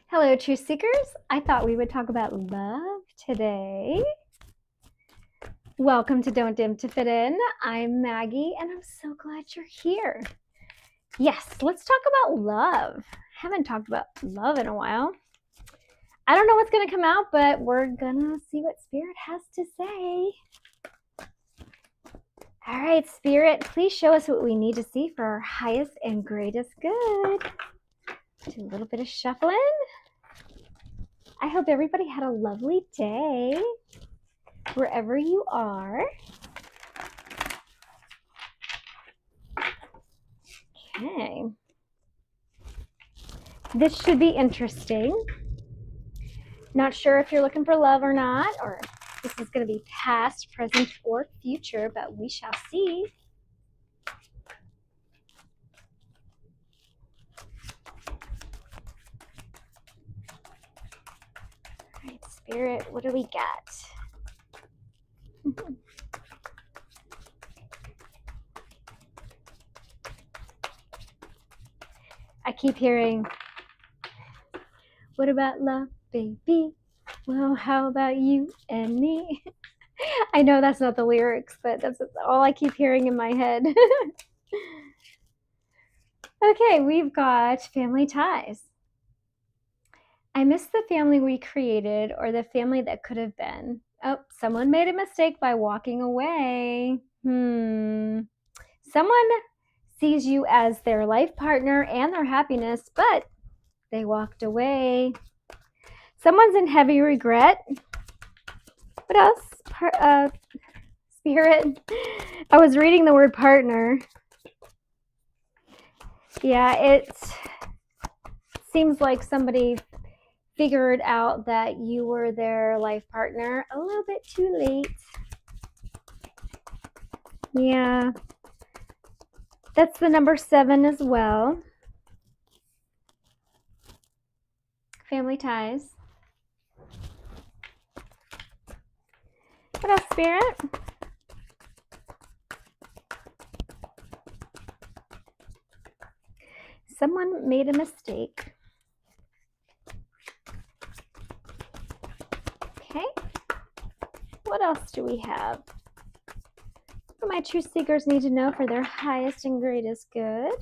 Hello, Truth Seekers. I thought we would talk about love today. Welcome to Don't Dim to Fit In. I'm Maggie, and I'm so glad you're here. Yes, let's talk about love. Haven't talked about love in a while. I don't know what's going to come out, but we're going to see what Spirit has to say. All right, Spirit, please show us what we need to see for our highest and greatest good. Do a little bit of shuffling. I hope everybody had a lovely day wherever you are. Okay. This should be interesting. Not sure if you're looking for love or not, or this is going to be past, present, or future, but we shall see. All right, Spirit, what do we got? I keep hearing, what about love, baby? Well, how about you and me? I know that's not the lyrics, but that's all I keep hearing in my head. Okay, we've got family ties. I miss the family we created or the family that could have been. Oh, someone made a mistake by walking away. Someone sees you as their life partner and their happiness, but they walked away. Someone's in heavy regret. What else? Spirit. I was reading the word partner. Yeah, it seems like somebody figured out that you were their life partner a little bit too late. Yeah. That's the number 7 as well. Family ties. What else, Spirit? Someone made a mistake. Okay. What else do we have? What do my truth seekers need to know for their highest and greatest good?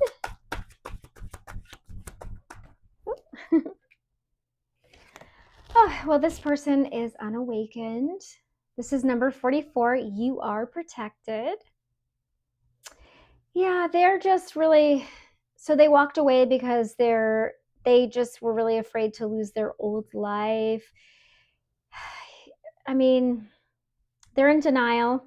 Oh, well, this person is unawakened. This is number 44. You are protected. Yeah, they're just really, so they walked away because they just were really afraid to lose their old life. I mean, they're in denial.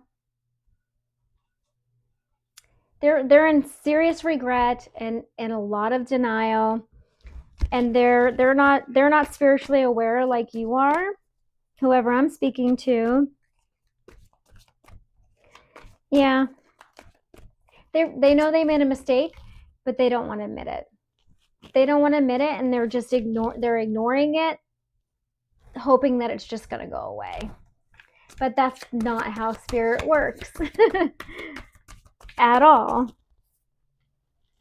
They're in serious regret and a lot of denial. And they're not spiritually aware like you are, whoever I'm speaking to. Yeah. They know they made a mistake, but they don't want to admit it. They don't want to admit it, and they're just ignoring it, hoping that it's just going to go away. But that's not how Spirit works at all.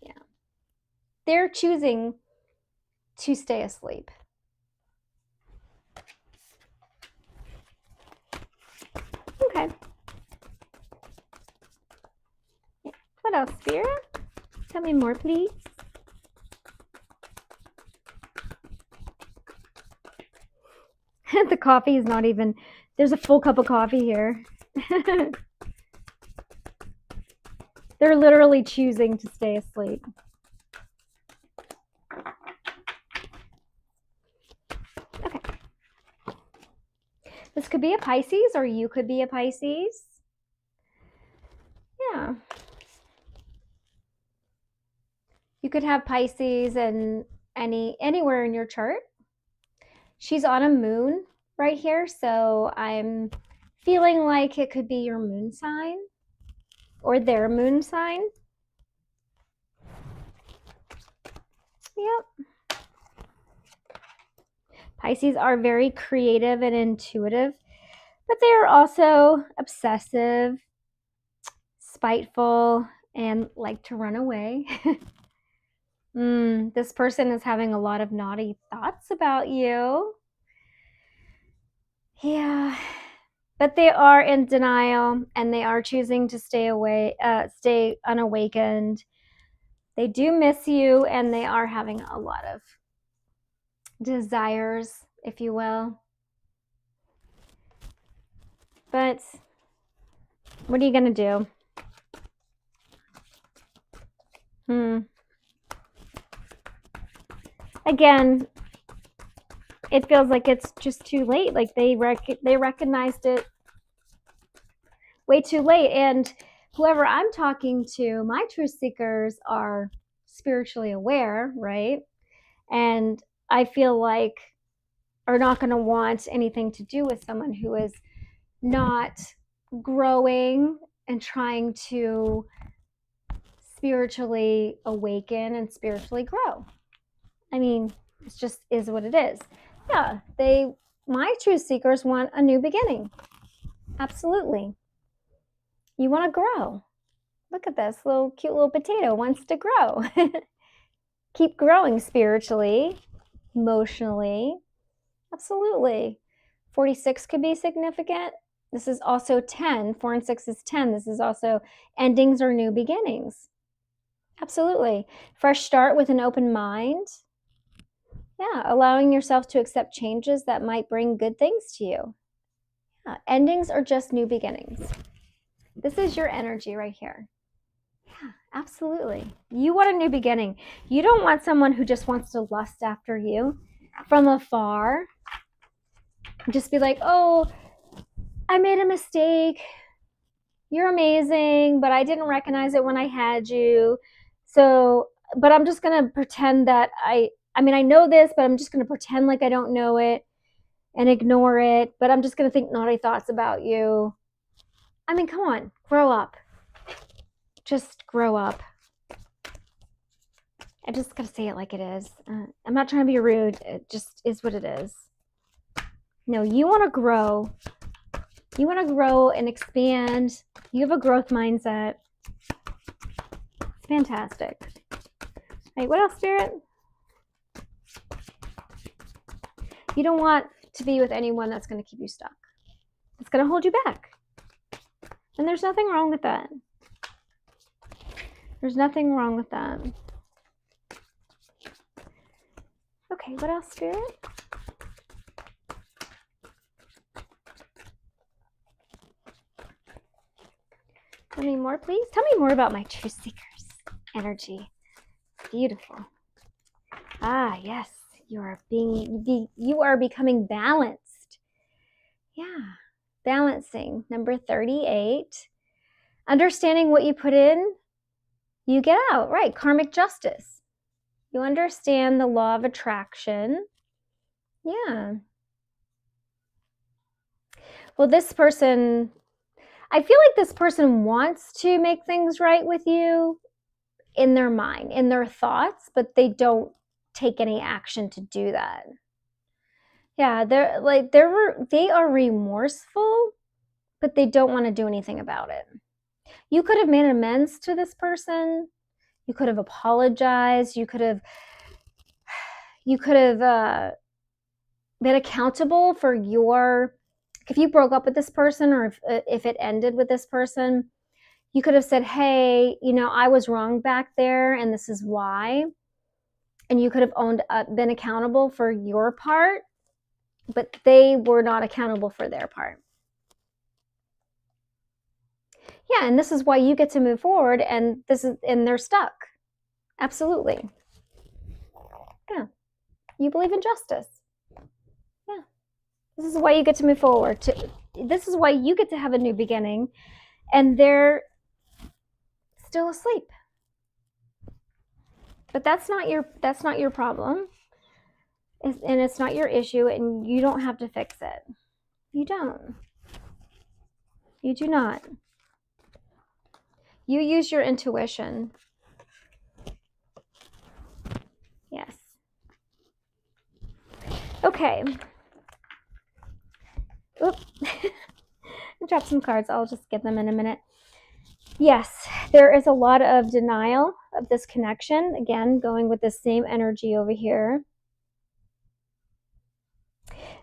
Yeah. They're choosing to stay asleep. Okay. What else, Spirit? Tell me more, please. The coffee is not even, there's a full cup of coffee here. They're literally choosing to stay asleep. Okay. This could be a Pisces, or you could be a Pisces. Yeah. You could have Pisces and anywhere in your chart. She's on a moon right here, so I'm feeling like it could be your moon sign or their moon sign. Yep. Pisces are very creative and intuitive, but they are also obsessive, spiteful, and like to run away. This person is having a lot of naughty thoughts about you. Yeah, but they are in denial and they are choosing to stay unawakened. They do miss you and they are having a lot of desires, if you will. But what are you going to do? Again, it feels like it's just too late. Like they recognized it way too late. And whoever I'm talking to, my truth seekers are spiritually aware, right? And I feel like are not going to want anything to do with someone who is not growing and trying to spiritually awaken and spiritually grow. I mean, it just is what it is. Yeah, my truth seekers want a new beginning. Absolutely. You want to grow. Look at this cute little potato wants to grow. Keep growing spiritually, emotionally. Absolutely. 46 could be significant. This is also 10. 4 and 6 is 10. This is also endings or new beginnings. Absolutely. Fresh start with an open mind. Yeah, allowing yourself to accept changes that might bring good things to you. Yeah, endings are just new beginnings. This is your energy right here. Yeah, absolutely. You want a new beginning. You don't want someone who just wants to lust after you from afar. Just be like, oh, I made a mistake. You're amazing, but I didn't recognize it when I had you. So, but I'm just going to pretend that I know this, but I'm just going to pretend like I don't know it and ignore it. But I'm just going to think naughty thoughts about you. I mean, come on, grow up. Just grow up. I just got to say it like it is. I'm not trying to be rude. It just is what it is. No, you want to grow. You want to grow and expand. You have a growth mindset. It's fantastic. All right, what else, Spirit? You don't want to be with anyone that's going to keep you stuck. It's going to hold you back. And there's nothing wrong with that. There's nothing wrong with that. Okay, what else, Spirit? Tell me more, please. Tell me more about my true seekers energy. Beautiful. Ah, yes. You are becoming balanced. Yeah. Balancing. Number 38. Understanding what you put in, you get out. Right. Karmic justice. You understand the law of attraction. Yeah. Well, this person, I feel like this person wants to make things right with you in their mind, in their thoughts, but they don't take any action to do that. Yeah, they are remorseful, but they don't want to do anything about it. You could have made amends to this person. You could have apologized. You could have been accountable for if you broke up with this person or if it ended with this person, you could have said, hey, I was wrong back there and this is why. And you could have owned up, been accountable for your part, but they were not accountable for their part. Yeah, and this is why you get to move forward, and they're stuck. Absolutely. Yeah. You believe in justice. Yeah. This is why you get to move forward. This is why you get to have a new beginning, and they're still asleep. But that's not your problem. And it's not your issue, and you don't have to fix it. You don't. You do not. You use your intuition. Yes. Okay. Oop. I dropped some cards. I'll just get them in a minute. Yes, there is a lot of denial of this connection. Again, going with the same energy over here.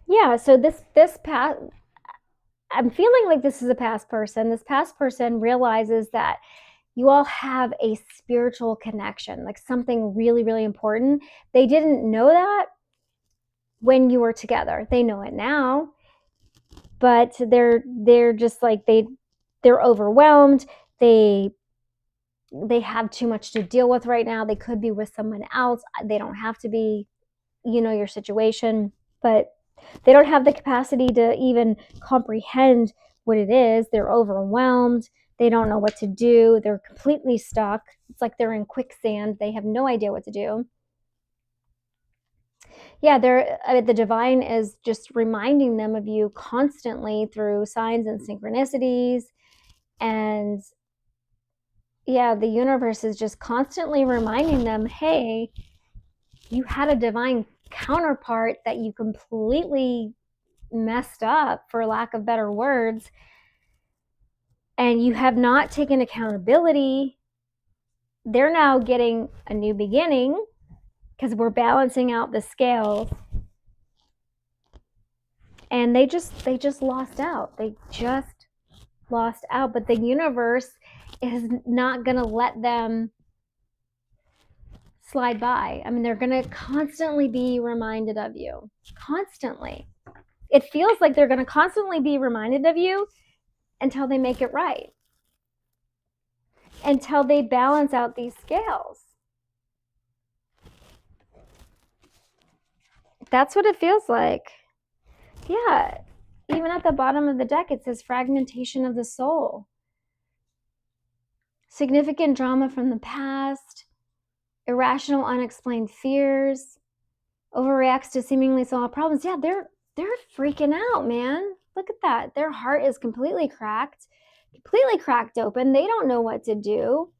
Yeah, so this past, I'm feeling like this is a past person. This past person realizes that you all have a spiritual connection, like something really, really important. They didn't know that when you were together. They know it now, but they're just like they're overwhelmed. They have too much to deal with right now. They could be with someone else. They don't have to be, your situation, but they don't have the capacity to even comprehend what it is. They're overwhelmed. They don't know what to do. They're completely stuck. It's like they're in quicksand. They have no idea what to do. Yeah, the divine is just reminding them of you constantly through signs and synchronicities. And yeah, the universe is just constantly reminding them, hey, you had a divine counterpart that you completely messed up, for lack of better words, and you have not taken accountability. They're now getting a new beginning because we're balancing out the scales, and they just lost out. They just lost out, but the universe is not going to let them slide by. I mean, they're going to constantly be reminded of you. Constantly. It feels like they're going to constantly be reminded of you until they make it right. Until they balance out these scales. That's what it feels like. Yeah. Even at the bottom of the deck, it says fragmentation of the soul. Significant drama from the past. Irrational, unexplained fears. Overreacts to seemingly small problems. Yeah, they're freaking out, man. Look at that. Their heart is completely cracked open. They don't know what to do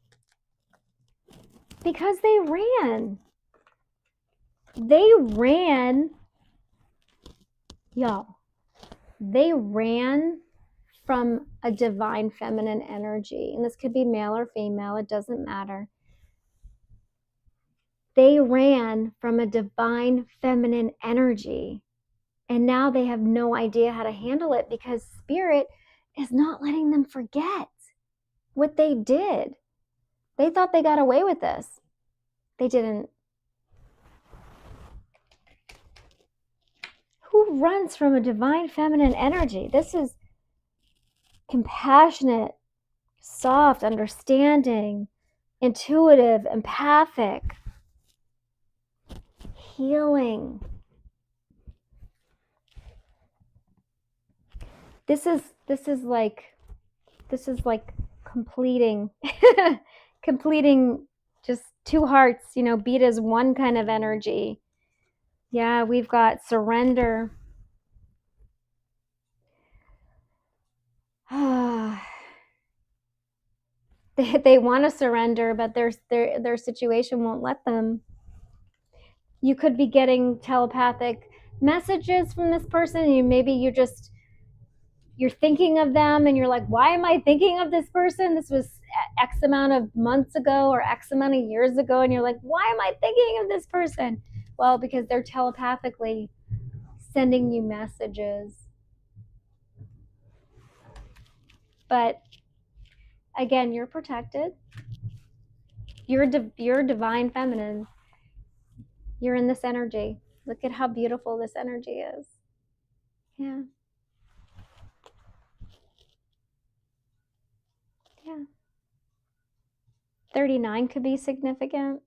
because they ran. Y'all. They ran from a divine feminine energy. And this could be male or female. It doesn't matter. They ran from a divine feminine energy. And now they have no idea how to handle it because spirit is not letting them forget what they did. They thought they got away with this. They didn't. Who runs from a divine feminine energy? This is compassionate, soft, understanding, intuitive, empathic, healing. This is like completing completing just two hearts, beat as one kind of energy. Yeah, we've got surrender. They want to surrender, but their situation won't let them. You could be getting telepathic messages from this person, and you're thinking of them, and you're like, why am I thinking of this person? This was X amount of months ago or X amount of years ago, and you're like, why am I thinking of this person? Well, because they're telepathically sending you messages. But again, you're protected. You're divine feminine. You're in this energy. Look at how beautiful this energy is. Yeah. Yeah. 39 could be significant.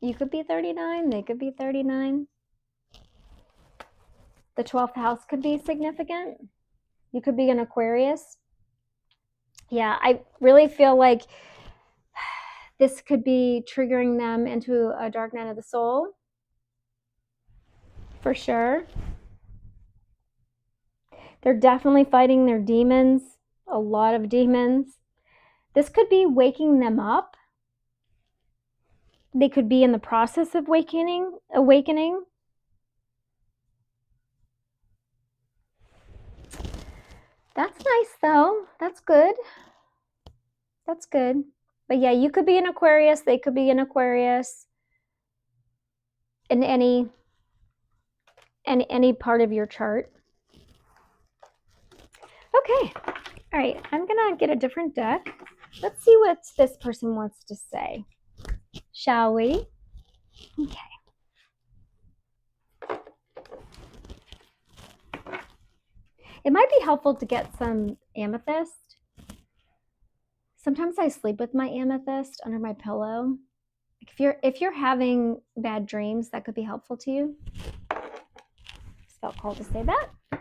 You could be 39. They could be 39. The 12th house could be significant. You could be an Aquarius. Yeah, I really feel like this could be triggering them into a dark night of the soul. For sure. They're definitely fighting their demons. A lot of demons. This could be waking them up. They could be in the process of awakening. That's nice though. That's good. That's good. But yeah, you could be an Aquarius. They could be an Aquarius in any part of your chart. Okay. All right. I'm going to get a different deck. Let's see what this person wants to say. Shall we? Okay. It might be helpful to get some amethyst. Sometimes I sleep with my amethyst under my pillow. If you're having bad dreams, that could be helpful to you. Just felt called to say that. All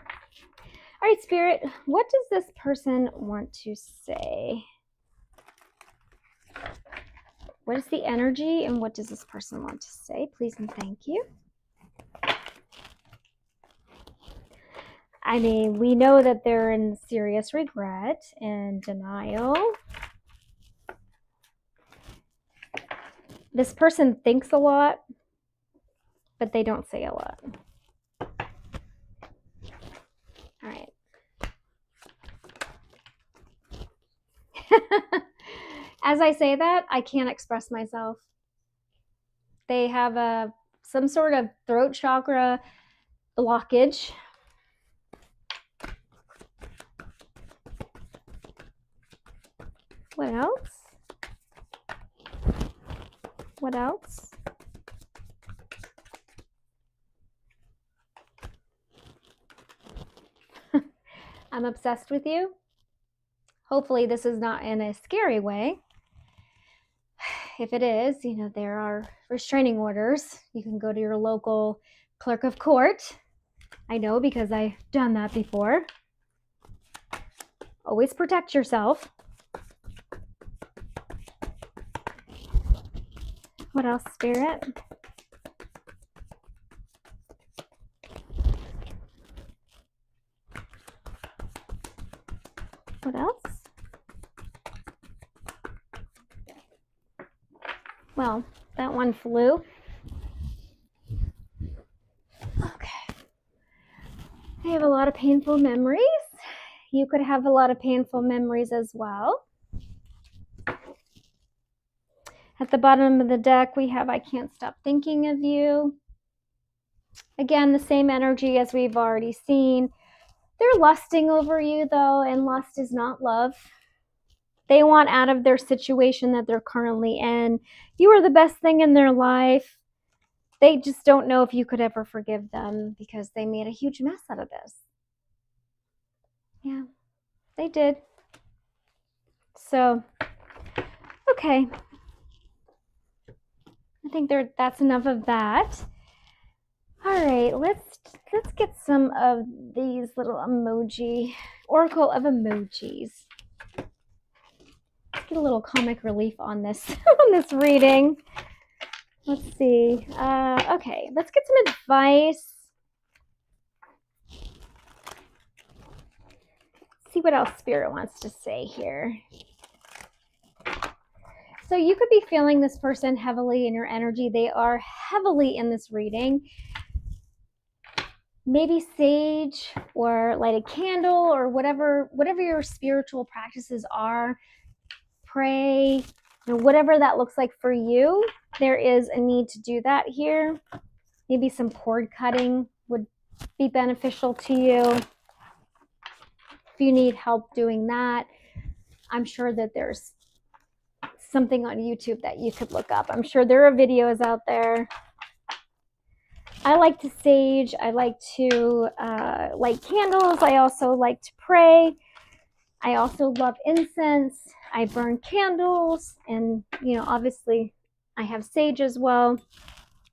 right, Spirit, what does this person want to say? What is the energy and what does this person want to say? Please and thank you. I mean, we know that they're in serious regret and denial. This person thinks a lot, but they don't say a lot. All right. As I say that, I can't express myself. They have some sort of throat chakra blockage. What else? What else? I'm obsessed with you. Hopefully this is not in a scary way. If it is, you know, there are restraining orders. You can go to your local clerk of court. I know because I've done that before. Always protect yourself. What else, Spirit? What else? Well, that one flew. Okay. I have a lot of painful memories. You could have a lot of painful memories as well. At the bottom of the deck, we have I can't stop thinking of you. Again, the same energy as we've already seen. They're lusting over you, though, and lust is not love. They want out of their situation that they're currently in. You are the best thing in their life. They just don't know if you could ever forgive them because they made a huge mess out of this. Yeah, they did. So, okay. I think that's enough of that. All right, let's get some of these little emoji, oracle of emojis. Let's get a little comic relief on this on this reading. Let's see. Okay, let's get some advice. See what else Spirit wants to say here. So you could be feeling this person heavily in your energy. They are heavily in this reading. Maybe sage or light a candle or whatever your spiritual practices are. Pray, whatever that looks like for you. There is a need to do that here. Maybe some cord cutting would be beneficial to you. If you need help doing that, I'm sure that there's something on YouTube that you could look up. I'm sure there are videos out there. I like to sage. I like to light candles. I also like to pray. I also love incense. I burn candles, and obviously I have sage as well.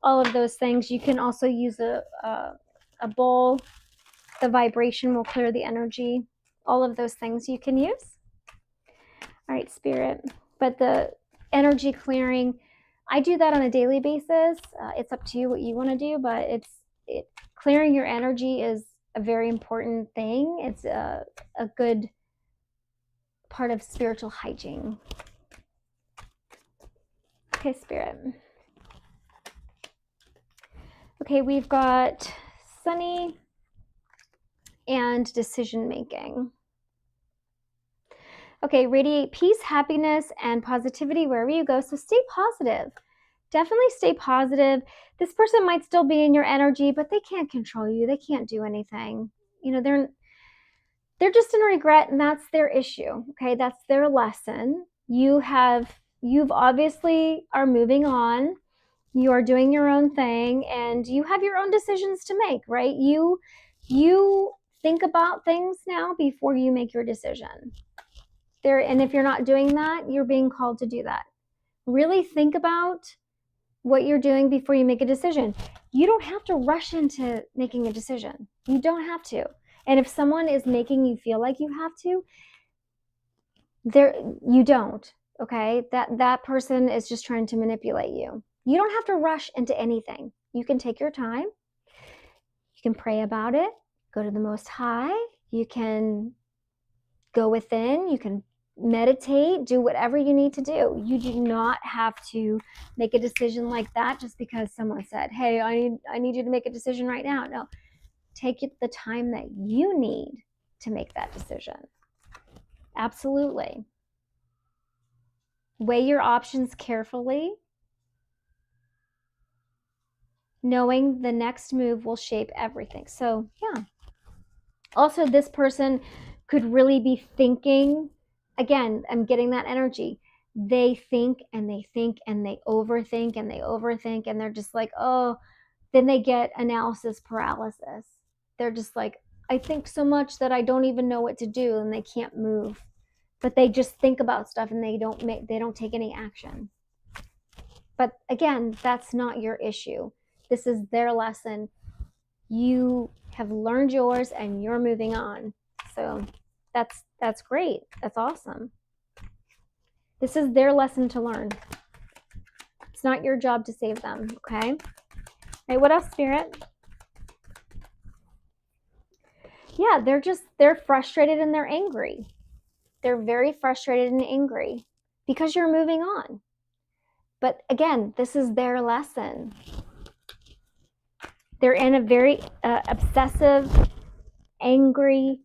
All of those things. You can also use a bowl. The vibration will clear the energy. All of those things you can use. All right, Spirit. But the energy clearing, I do that on a daily basis. It's up to you what you want to do, but clearing your energy is a very important thing. It's a good part of spiritual hygiene. Okay, Spirit. Okay, we've got Sunny and decision making. Okay, radiate peace, happiness, and positivity wherever you go. So stay positive. Definitely stay positive. This person might still be in your energy, but they can't control you. They can't do anything. You know, they're just in regret, and that's their issue. Okay, that's their lesson. You've obviously are moving on. You are doing your own thing, and you have your own decisions to make, right? You think about things now before you make your decision. And if you're not doing that, you're being called to do that. Really think about what you're doing before you make a decision. You don't have to rush into making a decision. You don't have to. And if someone is making you feel like you have to, you don't. Okay? That person is just trying to manipulate you. You don't have to rush into anything. You can take your time. You can pray about it. Go to the Most High. You can go within. You can meditate, do whatever you need to do. You do not have to make a decision like that just because someone said, hey, I need you to make a decision right now. No, take the time that you need to make that decision. Absolutely. Weigh your options carefully, knowing the next move will shape everything. So yeah. Also, this person could really be thinking, again, I'm getting that energy. They think and they think and they overthink and they overthink, and they're just like, oh, then they get analysis paralysis. They're just like, I think so much that I don't even know what to do, and they can't move. But they just think about stuff and they don't take any action. But again, that's not your issue. This is their lesson. You have learned yours and you're moving on. So that's great. That's awesome. This is their lesson to learn. It's not your job to save them, okay? Hey, what else, Spirit? Yeah, they're frustrated and they're angry. They're very frustrated and angry because you're moving on. But again, this is their lesson. They're in a very obsessive, angry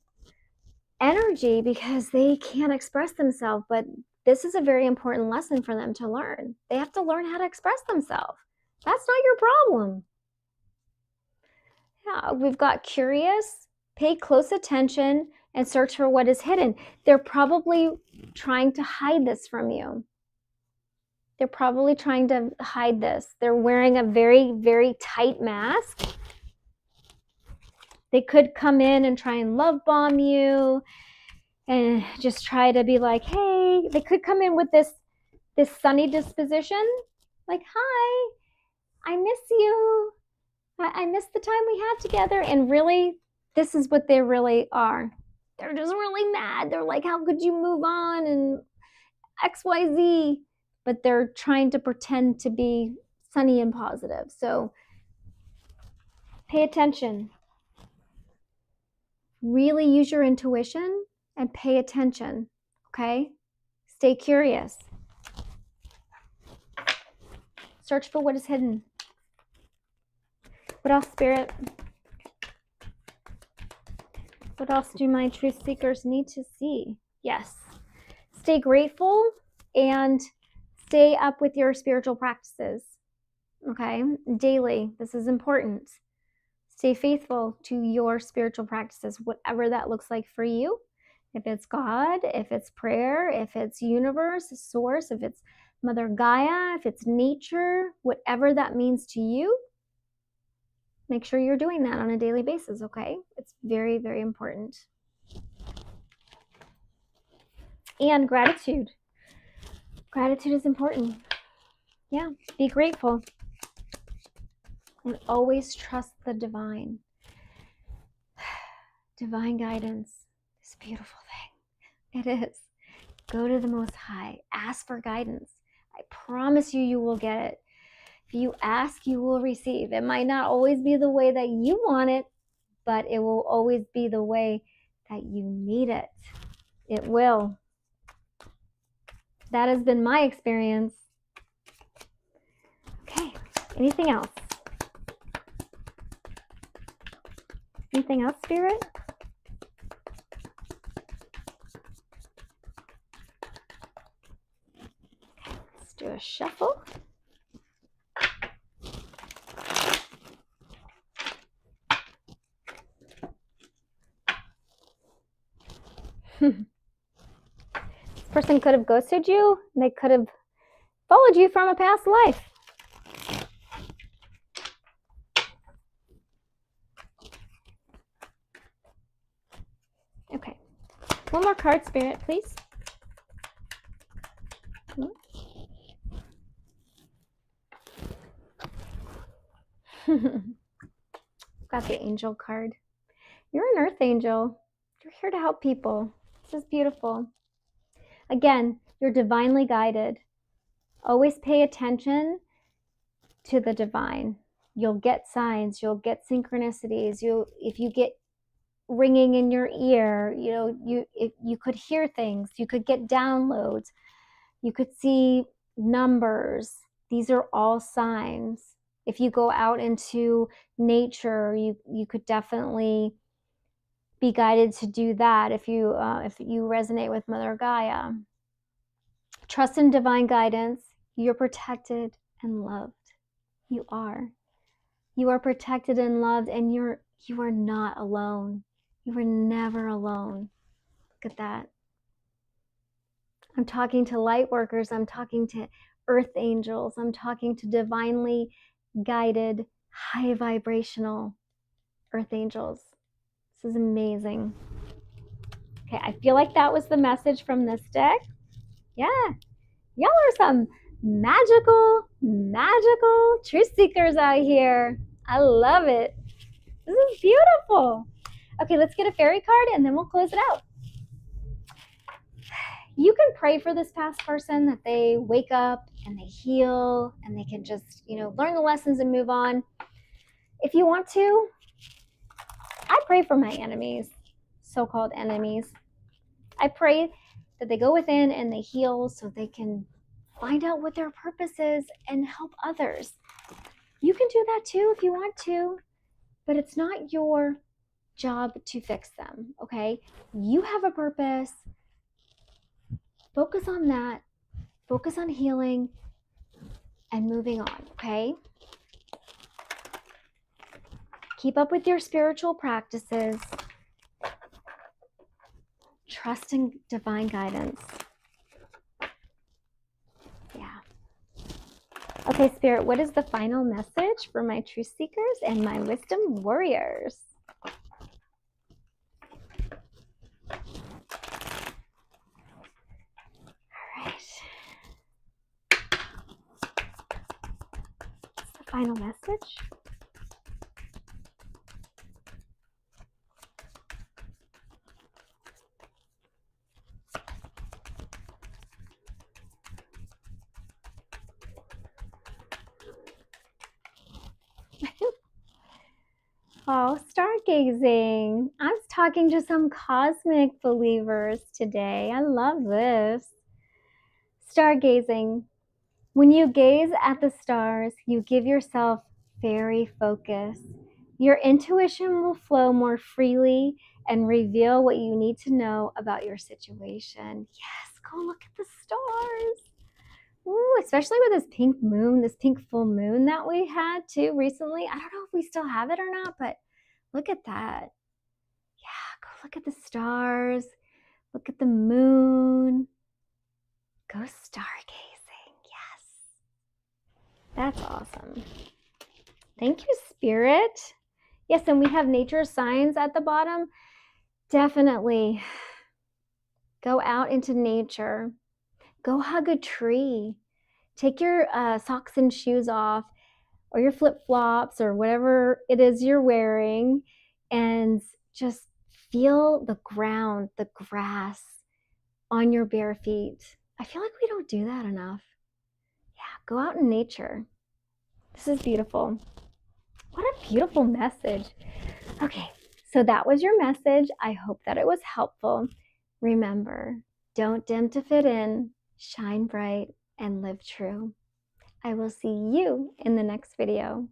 energy because they can't express themselves. But this is a very important lesson for them to learn. They have to learn how to express themselves. That's not your problem. Yeah, we've got curious, pay close attention, and search for what is hidden. They're probably trying to hide this from you. They're probably trying to hide this. They're wearing a very, very tight mask. They could come in and try and love bomb you and just try to be like, hey, they could come in with this sunny disposition. Like, hi, I miss you. I miss the time we had together. And really, this is what they really are. They're just really mad. They're like, how could you move on? And XYZ. But they're trying to pretend to be sunny and positive. So pay attention. Really use your intuition and pay attention, okay? Stay curious. Search for what is hidden. What else, Spirit? What else do my truth seekers need to see? Yes. Stay grateful and stay up with your spiritual practices, okay? Daily. This is important. Stay faithful to your spiritual practices, whatever that looks like for you. If it's God, if it's prayer, if it's universe, source, if it's Mother Gaia, if it's nature, whatever that means to you, make sure you're doing that on a daily basis, okay? It's very, very important. And gratitude. Gratitude is important. Yeah, be grateful. And always trust the divine. Divine guidance is a beautiful thing. It is. Go to the Most High. Ask for guidance. I promise you, you will get it. If you ask, you will receive. It might not always be the way that you want it, but it will always be the way that you need it. It will. That has been my experience. Okay, anything else? Anything else, Spirit? shuffle. This person could have ghosted you. They could have followed you from a past life. Okay. One more card, Spirit, please. Got the angel card. You're an earth angel. You're here to help people. This is beautiful. Again, you're divinely guided. Always pay attention to the divine. You'll get signs. You'll get synchronicities. If you get ringing in your ear, you could hear things. You could get downloads. You could see numbers. These are all signs. If you go out into nature, you could definitely be guided to do that if you resonate with Mother Gaia. Trust in divine guidance. You're protected and loved. You are. You are protected and loved, and you are not alone. You are never alone. Look at that. I'm talking to light workers. I'm talking to earth angels. I'm talking to divinely guided, high vibrational earth angels. This is amazing. Okay, I feel like that was the message from this deck. Yeah, y'all are some magical truth seekers out here. I love it. This is beautiful. Okay, let's get a fairy card and then we'll close it out. You can pray for this past person that they wake up and they heal and they can just, learn the lessons and move on. If you want to, I pray for my enemies, so-called enemies. I pray that they go within and they heal so they can find out what their purpose is and help others. You can do that too if you want to, but it's not your job to fix them, okay? You have a purpose. Focus on that. Focus on healing and moving on, okay? Keep up with your spiritual practices. Trust in divine guidance. Yeah. Okay, Spirit, what is the final message for my truth seekers and my wisdom warriors? Final message. Oh, stargazing. I was talking to some cosmic believers today. I love this. Stargazing. When you gaze at the stars, you give yourself fairy focus. Your intuition will flow more freely and reveal what you need to know about your situation. Yes, go look at the stars. Ooh, especially with this pink moon, this pink full moon that we had too recently. I don't know if we still have it or not, but look at that. Yeah, go look at the stars. Look at the moon. Go stargazing. Yes. That's awesome. Thank you, Spirit. Yes, and we have nature signs at the bottom. Definitely go out into nature. Go hug a tree. Take your socks and shoes off, or your flip-flops, or whatever it is you're wearing, and just feel the ground, the grass on your bare feet. I feel like we don't do that enough. Yeah, go out in nature. This is beautiful. What a beautiful message. Okay, so that was your message. I hope that it was helpful. Remember, don't dim to fit in, shine bright, and live true. I will see you in the next video.